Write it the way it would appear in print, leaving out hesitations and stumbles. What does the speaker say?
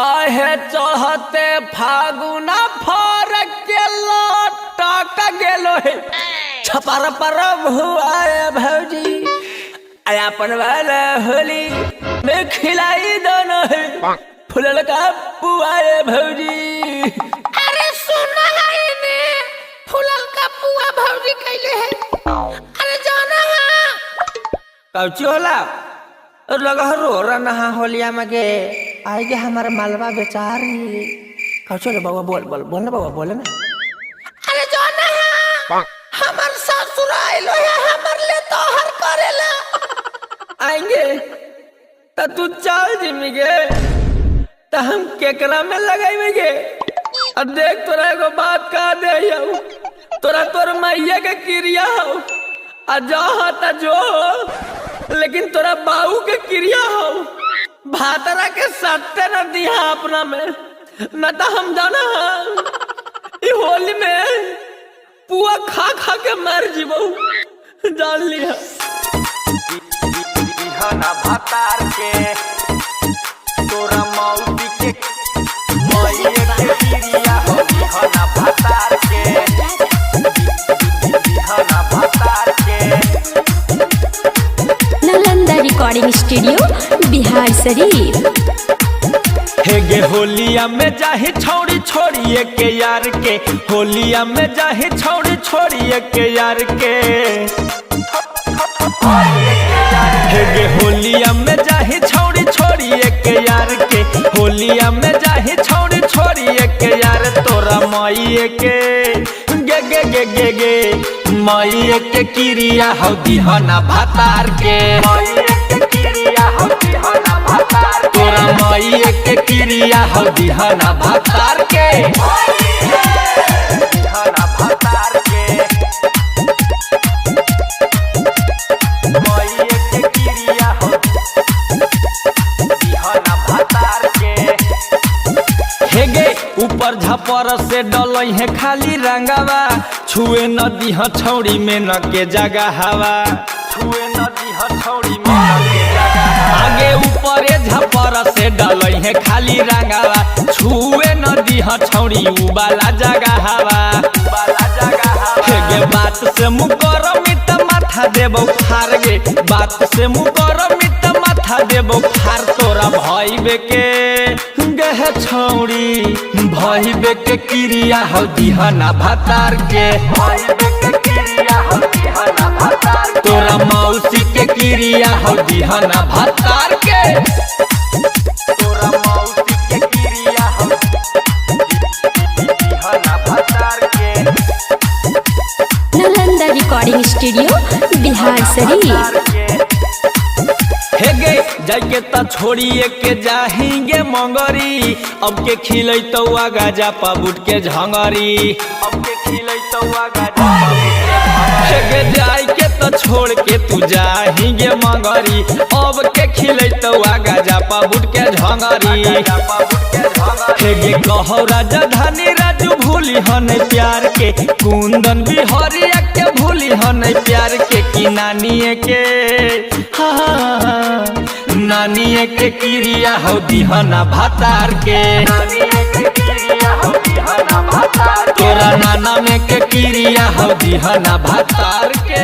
आहे चढ़ते फागुना फरक के लटक गेलो है छपर पर भुआए भौजी अपन वाला होली में खिलाई दोनों है फुलल का पुआए भौजी। अरे सुना है ने फुलल का पुआ भौजी कैले है। अरे जाना कौची होला लगा रो रहा होलिया में गे आएगे हमारे मालवा बेचारी कौची ले बाबा बोल बोल बोल ना बाबा बोले ना। अरे जाना है हमार ससुर आइलो है हमार ले तो हर करेला आएंगे तो तू चल जिमी गे तो हम केकरा में लगाएंगे। अब देख तोरा एगो बात कह दे तोरा तोर मैया के क्रिया हो जा तो जो लेकिन तोरा बाऊ के क्रिया हो भातरा के सत्ते न दिया अपना में न तो हम जाना होली में पुआ खा खा के मर जीवो जान लिया भातार के तोरा मौसी के क्रिया हो भातार के भातार के नालंदा रिकॉर्डिंग स्टूडियो बिहार शरीफ। हेगे होलिया में जाही छोड़ी छोड़िए के यार के होलिया में जाही छोड़ी छोड़िए के यार के हेगे होलिया में जाही छोड़ी छोड़िए के यार के होलिया में जाही छोड़ी छोड़िए के यार तोरा माई के गे गे गे गे गे माई के क्रिया हो दिहना भातार के तोरा माई के क्रिया हो दिहना भातार के दिहना भातार के माई के क्रिया हो दिहना भातार के हेगे ऊपर झपर से डलई है खाली रंगावा छुए न दिह छौड़ी में न के जगह हवा छुए न दिह छौड़ी में न के जगह आगे ऊपर झपर से डलई है खाली रंगावा छुए न दिह छौड़ी उबाला जगह हवा उबाला जगह हेगे बात से मुकर मित माथा देबो फार गे बात से मुकर मित माथा देबो फार तोरा भाई बेके गह छौड़ी भाई बेके क्रिया हो दिहना भातार के तोरा मौसी के क्रिया हो दिहना भातार के तोरा मौसी के क्रिया हो दिहना भातार के नालंदा रिकॉर्डिंग स्टूडियो बिहार शरीफ। हेगे जाके त छोड़िए के जाहिंगे मंगरी अब के खिलै तो आगा जा पाबुट के झंगरी अब के खिलै तो आगा जा हेगे जाय के त छोड़ के तू जाहिंगे मंगरी अब के खिलै तो आगा जा पाबुट के झंगरी हेगे कहो राजा धानी राजू भूली हन प्यार के कुंदन बिहारिया के भूली हन प्यार के कि नानी के नानी के क्रिया हो दिहना भातार के तोरा नाना में के क्रिया हो दिहना भातार के।